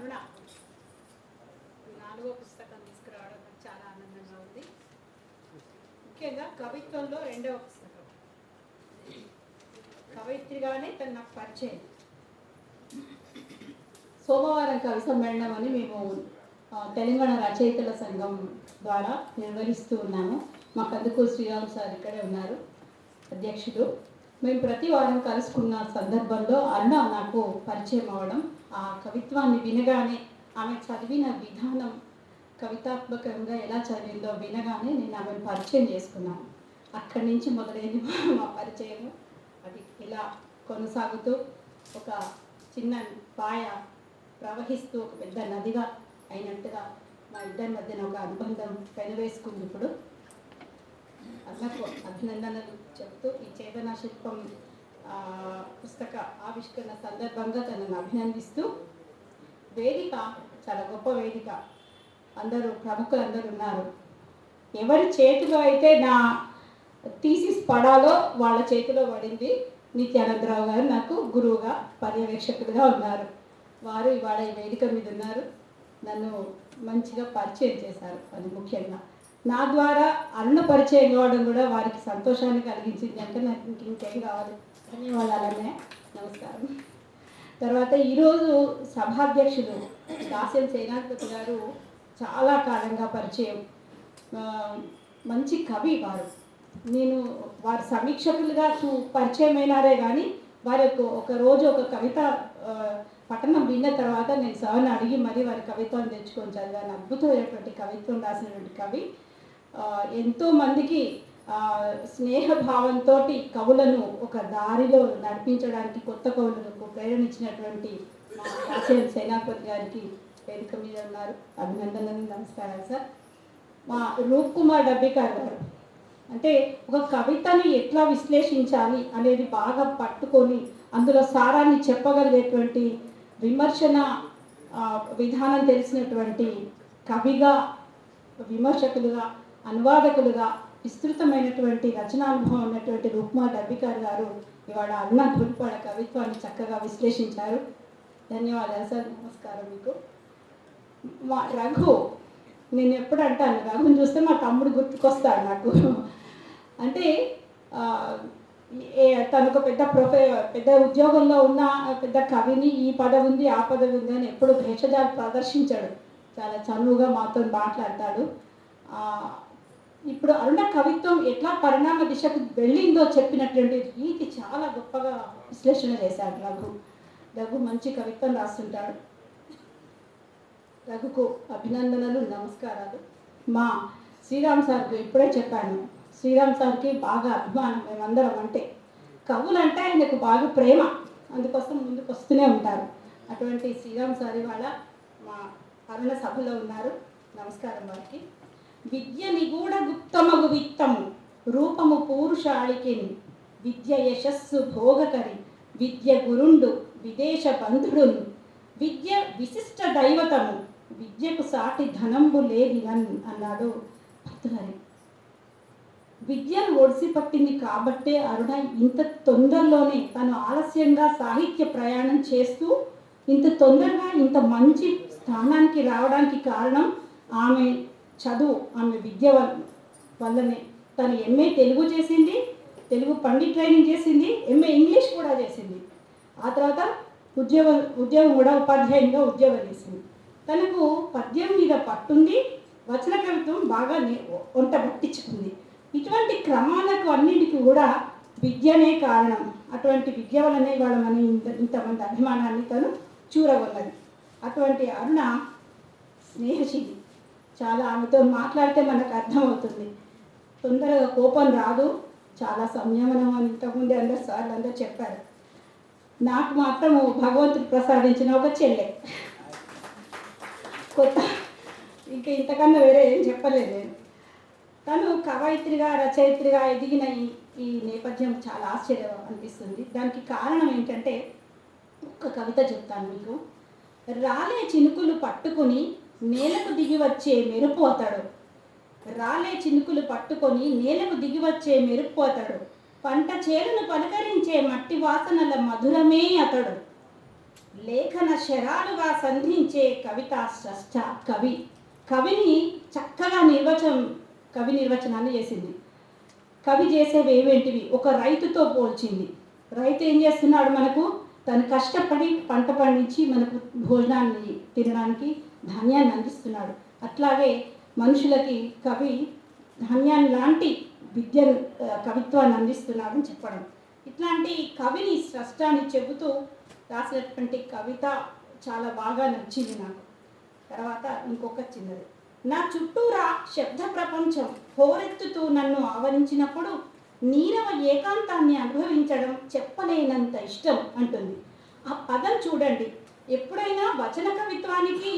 అరుణ నాలుగో పుస్తకం తీసుకురావడం నాకు చాలా ఆనందంగా ఉంది. ముఖ్యంగా కవిత్వంలో రెండవ పుస్తకం. కవయిత్రిగానే తను నాకు పరిచయం. సోమవారం కవి సమ్మేళనం అని మేము తెలంగాణ రచయితల సంఘం ద్వారా నిర్వహిస్తూ ఉన్నాము. మా కందుకూరు శ్రీరామ్ సార్ ఇక్కడే ఉన్నారు, అధ్యక్షుడు. మేము ప్రతి వారం కలుసుకున్న సందర్భంలో అరుణ నాకు పరిచయం అవ్వడం, ఆ కవిత్వాన్ని వినగానే, ఆమె చదివిన విధానం కవితాత్మకంగా ఎలా చదివిందో వినగానే నేను ఆమెను పరిచయం చేసుకున్నాను. అక్కడి నుంచి మొదలైంది మా పరిచయము. అది ఇలా కొనసాగుతూ ఒక చిన్న పాయ ప్రవహిస్తూ ఒక పెద్ద నదిగా అయినట్టుగా మా ఇద్దరి మధ్యన ఒక అనుబంధం పెనవేసుకుంది. ఇప్పుడు అన్నకు అభినందనలు చెప్తూ ఈ చేతన శిల్పం పుస్తక ఆవిష్కరణ సందర్భంగా తనను అభినందిస్తూ, వేదిక చాలా గొప్ప వేదిక, అందరూ ప్రముఖులందరూ ఉన్నారు. ఎవరి చేతిలో అయితే నా థీసిస్ పడాలో వాళ్ళ చేతిలో పడింది. నిత్యానందరావు గారు నాకు గురువుగా పర్యవేక్షకులుగా ఉన్నారు. వారు ఇవాళ ఈ వేదిక మీద ఉన్నారు. నన్ను మంచిగా పరిచయం చేశారు. అది ముఖ్యంగా నా ద్వారా అరుణ పరిచయం కావడం కూడా వారికి సంతోషాన్ని కలిగించింది. అంటే నాకు ఇంకేం కావాలి. ధన్యవాదాలనే. నమస్కారం. తర్వాత ఈరోజు సభాధ్యక్షులు దాస్యం సేనాధిపతి గారు చాలా కాలంగా పరిచయం, మంచి కవి వారు. నేను వారి సమీక్షకులుగా పరిచయం అయినారే కానీ వారి ఒక రోజు ఒక కవిత పఠనం విన్న తర్వాత నేను సార్ని అడిగి మరీ వారి కవిత్వాన్ని తెచ్చుకొని చదివాను. అద్భుతమైనటువంటి కవిత్వం రాసినటువంటి కవి. ఎంతోమందికి స్నేహభావంతో కవులను ఒక దారిలో నడిపించడానికి, కొత్త కవులకు ప్రేరణ ఇచ్చినటువంటి మా దాస్యం సేనాపతి గారికి వేదిక మీద ఉన్నారు. అభినందనలు, నమస్కారాలు సార్. మా రూప్ కుమార్ డబ్బికార్ గారు అంటే ఒక కవితని ఎట్లా విశ్లేషించాలి అనేది బాగా పట్టుకొని అందులో సారాన్ని చెప్పగలిగేటువంటి విమర్శన విధానం తెలిసినటువంటి కవిగా, విమర్శకులుగా, అనువాదకులుగా విస్తృతమైనటువంటి రచనానుభవం ఉన్నటువంటి రూప్ కుమార్ డబ్బికార్ గారు ఇవాళ అరుణ ధూళిపాడ కవిత్వాన్ని చక్కగా విశ్లేషించారు. ధన్యవాదాలు సార్. నమస్కారం మీకు. మా రఘు, నేను ఎప్పుడు అంటాను, రఘుని చూస్తే మా తమ్ముడు గుర్తుకొస్తాడు నాకు. అంటే తను ఒక పెద్ద ఉద్యోగంలో ఉన్న పెద్ద కవిని, ఈ పదవి ఉంది ఆ పదవి ఉంది అని ఎప్పుడు భేషజాలు ప్రదర్శించాడు. చాలా చనువుగా మాతో మాట్లాడతాడు. ఇప్పుడు అరుణ కవిత్వం ఎట్లా పరిణామ దిశకు వెళ్ళిందో చెప్పినటువంటి రీతి చాలా గొప్పగా విశ్లేషణ చేశాడు రఘు మంచి కవిత్వం రాస్తుంటాడు. రఘుకు అభినందనలు, నమస్కారాలు. మా శ్రీరామ్ సార్కి ఇప్పుడే చెప్పాను, శ్రీరామ్ సార్కి బాగా అభిమానం మేమందరం. అంటే కవులంటే ఆయనకు బాగా ప్రేమ, అందుకోసం ముందుకు వస్తూనే ఉంటారు. అటువంటి శ్రీరామ్ సార్ ఇవాళ మా అరుణ సభలో ఉన్నారు. నమస్కారం వారికి. విద్య నిగూఢ గుప్తమగు విత్తము రూపము పూరుషాళికిని, విద్య యశస్సు భోగకరి, విద్య గురుండు విదేశ బంధుడును, విద్య విశిష్ట దైవతము, విద్యకు సాటి ధనంబు లేదినన్ అన్నాడు భర్తృహరి. విద్యను ఒడిసిపట్టింది కాబట్టే అరుణ ఇంత తొందరలోనే, తను ఆలస్యంగా సాహిత్య ప్రయాణం చేస్తూ ఇంత తొందరగా ఇంత మంచి స్థానానికి రావడానికి కారణం ఆమె చదువు, ఆమె విద్య వల్లనే. తను ఎంఏ తెలుగు చేసింది, తెలుగు పండిట్ ట్రైనింగ్ చేసింది, ఎంఏ ఇంగ్లీష్ కూడా చేసింది. ఆ తర్వాత ఉద్యోగం కూడా ఉపాధ్యాయునిగా ఉద్యోగం చేసింది. తనకు పద్యం మీద పట్టుంది, వచన కవిత్వం బాగా వంట పట్టించుకుంది. ఇటువంటి క్రమాలకు అన్నింటికి కూడా విద్యనే కారణం. అటువంటి విద్య వల్లనే వాళ్ళ మన ఇంతమంది అభిమానాన్ని తను చూరగొన్నది. అటువంటి అరుణ స్నేహశీలి. చాలా ఆమెతో మాట్లాడితే మనకు అర్థమవుతుంది. తొందరగా కోపం రాదు, చాలా సంయమనం అని ఇంతకుముందే అందరూ చెప్పారు. నాకు మాత్రం భగవంతుడు ప్రసాదించిన ఒక చెల్లె. కొత్త ఇంకా ఇంతకన్నా వేరే ఏం చెప్పలేదు నేను. తను కవయిత్రిగా, రచయిత్రిగా ఎదిగిన ఈ నేపథ్యం చాలా ఆశ్చర్యం అనిపిస్తుంది. దానికి కారణం ఏంటంటే, ఒక్క కవిత చెప్తాను మీకు. రాలే చినుకులు పట్టుకుని నేలకు దిగి వచ్చే మెరుపు అతడు, రాలే చినుకులు పట్టుకొని నేలకు దిగి వచ్చే మెరుపు అతడు, పంట చేలను పలకరించే మట్టి వాసనల మధురమే అతడు, లేఖన శరాలుగా సంధించే కవితా స్రష్ట కవిని చక్కగా కవి నిర్వచనాన్ని చేసింది. కవి చేసేవి ఏవేంటివి? ఒక రైతుతో పోల్చింది. రైతు ఏం చేస్తున్నాడు? మనకు తను కష్టపడి పంట పండించి మనకు భోజనాన్ని తినడానికి ధాన్యాన్ని అందిస్తున్నాడు. అట్లాగే మనుషులకి కవి ధాన్యాన్ని లాంటి విద్యను కవిత్వాన్ని అందిస్తున్నాడని చెప్పడం. ఇట్లాంటి కవిని స్రష్టాన్ని చెబుతూ రాసినటువంటి కవిత చాలా బాగా నచ్చింది నాకు. తర్వాత ఇంకొక చిన్నది, నా చుట్టూరా శబ్ద ప్రపంచం హోరెత్తుతూ నన్ను ఆవరించినప్పుడు నీరవ ఏకాంతాన్ని అనుభవించడం చెప్పలేనంత ఇష్టం అంటుంది. ఆ పదం చూడండి, ఎప్పుడైనా వచన కవిత్వానికి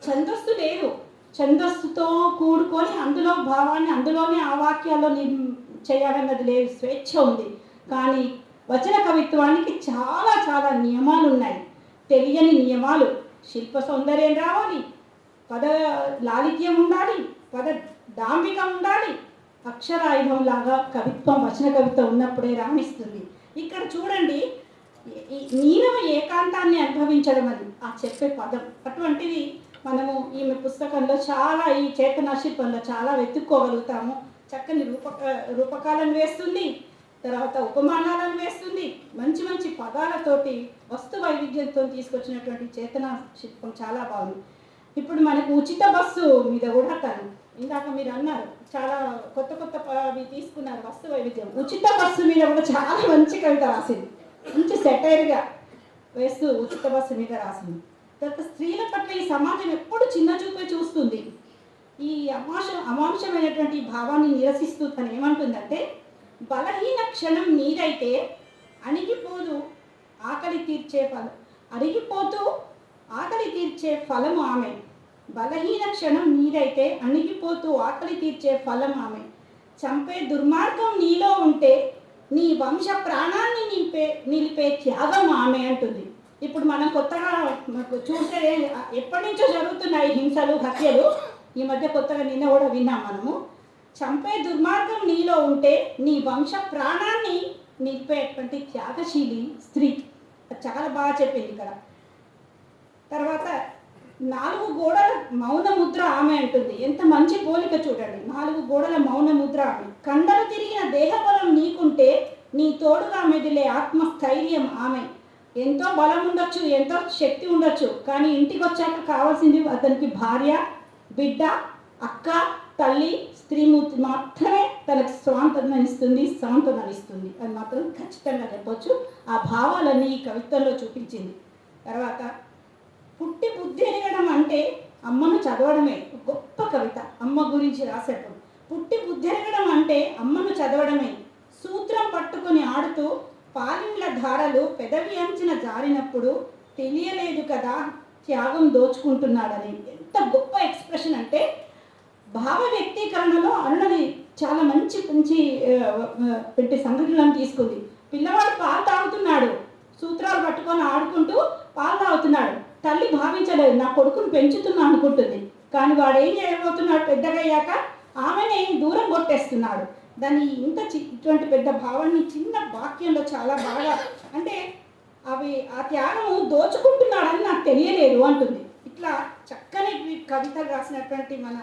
ఛందస్సు లేదు, ఛందస్సుతో కూడుకొని అందులో భావాన్ని అందులోనే ఆ వాక్యాల్లో చేయాలన్నది లేదు, స్వేచ్ఛ ఉంది. కానీ వచన కవిత్వానికి చాలా చాలా నియమాలు ఉన్నాయి, తెలియని నియమాలు. శిల్ప సౌందర్యం రావాలి, పద లాలిత్యం ఉండాలి, పద డాంబిక ఉండాలి. అక్షరాయుధం లాగా కవిత్వం, వచన కవిత్వం ఉన్నప్పుడే రాణిస్తుంది. ఇక్కడ చూడండి, నీరవ ఏకాంతాన్ని అనుభవించడం అని ఆ చెప్పే పదం. అటువంటిది మనము ఈమె పుస్తకంలో చాలా, ఈ చేతనా శిల్పంలో చాలా వెతుక్కోగలుగుతాము. చక్కని రూపకాలను వేస్తుంది, తర్వాత ఉపమానాలను వేస్తుంది, మంచి మంచి పదాలతోటి వస్తు వైవిధ్యంతో తీసుకొచ్చినటువంటి చేతనా శిల్పం చాలా బాగుంది. ఇప్పుడు మనకు ఉచిత బస్సు మీద కూడా తను, ఇందాక మీరు అన్నారు చాలా కొత్త కొత్త అవి తీసుకున్నారు వస్తు వైవిధ్యం. ఉచిత బస్సు మీద కూడా చాలా మంచి కవిత రాసింది, మంచి సెటైర్గా వేస్తూ ఉచిత బస్సు మీద రాసింది. తర్వాత స్త్రీల పట్ల ఈ సమాజం ఎప్పుడు చిన్న చూపే చూస్తుంది. ఈ అమానుషమైనటువంటి భావాన్ని నిరసిస్తూ తను ఏమంటుందంటే, బలహీన క్షణం నీరైతే అణిగిపోదు ఆకలి తీర్చే ఫలం, అరిగిపోతూ ఆకలి తీర్చే ఫలము ఆమె. బలహీన క్షణం నీరైతే అణిగిపోతూ ఆకలి తీర్చే ఫలం ఆమె. చంపే దుర్మార్గం నీలో ఉంటే నీ వంశ ప్రాణాన్ని నిలిపే త్యాగం ఆమె అంటుంది. ఇప్పుడు మనం కొత్తగా మనకు చూస్తే ఎప్పటి నుంచో జరుగుతున్నాయి హింసలు, హత్యలు. ఈ మధ్య కొత్తగా నిన్న కూడా విన్నాం మనము. చంపే దుర్మార్గం నీలో ఉంటే నీ వంశ ప్రాణాన్ని నిలిపేటువంటి త్యాగశీలి స్త్రీ. చాలా బాగా చెప్పింది ఇక్కడ. తర్వాత 4 గోడల మౌన ముద్ర ఆమె అంటుంది. ఎంత మంచి పోలిక చూడండి, 4 గోడల మౌన ముద్ర ఆమె. కండలు తిరిగిన దేహబలం నీకుంటే నీ తోడుగా మెదిలే ఆత్మస్థైర్యం ఆమె. ఎంతో బలం ఉండొచ్చు, ఎంతో శక్తి ఉండొచ్చు, కానీ ఇంటికి వచ్చాక కావాల్సింది అతనికి భార్య, బిడ్డ, అక్క, తల్లి, స్త్రీమూర్తి మాత్రమే తనకు సాంత్వననిస్తుంది అని మాత్రం ఖచ్చితంగా చెప్పొచ్చు. ఆ భావాలన్నీ ఈ కవిత్వంలో చూపించింది. తర్వాత పుట్టి బుద్ధి ఎరగడం అంటే అమ్మను చదవడమే. గొప్ప కవిత అమ్మ గురించి రాసేటప్పుడు. పుట్టి బుద్ధి ఎరగడం అంటే అమ్మను చదవడమే. సూత్రం పట్టుకొని ఆడుతూ పాలిండ్ల ధారలు పెదవి అంచిన జారినప్పుడు తెలియలేదు కదా త్యాగం దోచుకుంటున్నాడని. ఎంత గొప్ప ఎక్స్ప్రెషన్ అంటే, భావ వ్యక్తీకరణలో అరుణది చాలా మంచి పెట్టి సంఘటనలను తీసుకుంది. పిల్లవాడు పాలు తాగుతున్నాడు, సూత్రాలు పట్టుకొని ఆడుకుంటూ పాలు తాగుతున్నాడు. తల్లి భావించలేదు, నా కొడుకును పెంచుతున్నా అనుకుంటుంది. కానీ వాడు ఏం చేయబోతున్నాడు? పెద్దగయ్యాక ఆమెని దూరం కొట్టేస్తున్నాడు. దాన్ని ఇటువంటి పెద్ద భావాన్ని చిన్న వాక్యంలో చాలా బాగా, అంటే అవి ఆ త్యాగము దోచుకుంటున్నాడని నాకు తెలియలేదు అంటుంది. ఇట్లా చక్కని కవితలు రాసినటువంటి మన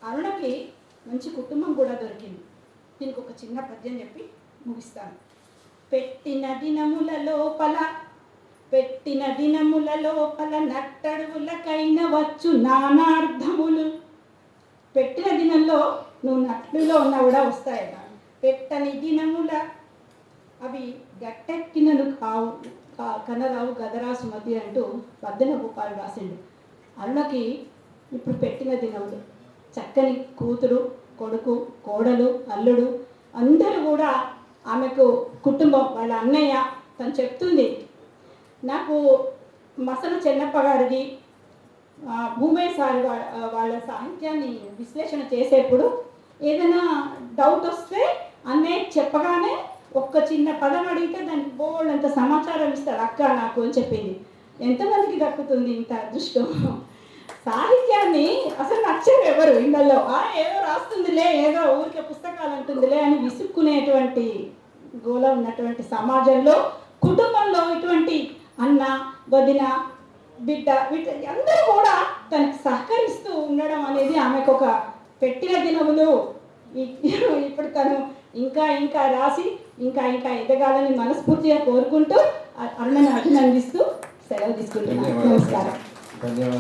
అరుణకి మంచి కుటుంబం కూడా దొరికింది. దీనికి ఒక చిన్న పద్యం చెప్పి ముగిస్తాను. పెట్టిన దినముల లోపల నట్టడువులకైన వచ్చు నానార్థములు. పెట్టిన దినంలో నువ్వు నట్టులో ఉన్నా కూడా వస్తాయట. పెట్టని దినముల అవి గట్టెక్కినను కావు కనరావు గదరా సుమతి అంటూ వద్దన గోపాలు రాసిండు. అరుణకి ఇప్పుడు పెట్టిన దినములు. చక్కని కూతురు, కొడుకు, కోడలు, అల్లుడు అందరూ కూడా ఆమెకు కుటుంబం. వాళ్ళ అన్నయ్య తను చెప్తుంది, నాకు మసన చెన్నప్ప గారిది, భూమయ్య సారి వాళ్ళ సాహిత్యాన్ని విశ్లేషణ చేసేప్పుడు ఏదైనా డౌట్ వస్తే అన్నయ్య చెప్పగానే ఒక్క చిన్న పదం అడిగితే దానికి బోల్డంత సమాచారం ఇస్తాడు అక్క నాకు అని చెప్పింది. ఎంతమందికి దక్కుతుంది ఇంత అదృష్టం? సాహిత్యాన్ని అసలు నచ్చేది ఎవరు ఇళ్ళల్లో? ఏదో రాస్తుందిలే, ఏదో ఊరికే పుస్తకాలు అంటుందిలే అని విసుక్కునేటువంటి గోల ఉన్నటువంటి సమాజంలో, కుటుంబంలో ఇటువంటి అన్న వదిన బిడ్డ వీటి అందరూ కూడా తనకు సహకరిస్తూ ఉండడం అనేది ఆమెకు ఒక పెట్టిన దినములు. ఇప్పుడు తను ఇంకా ఇంకా రాసి ఇంకా ఇంకా ఎదగాలని మనస్ఫూర్తిగా కోరుకుంటూ అరుణను అభినందిస్తూ సెలవు తీసుకుంటున్నాను. నమస్కారం.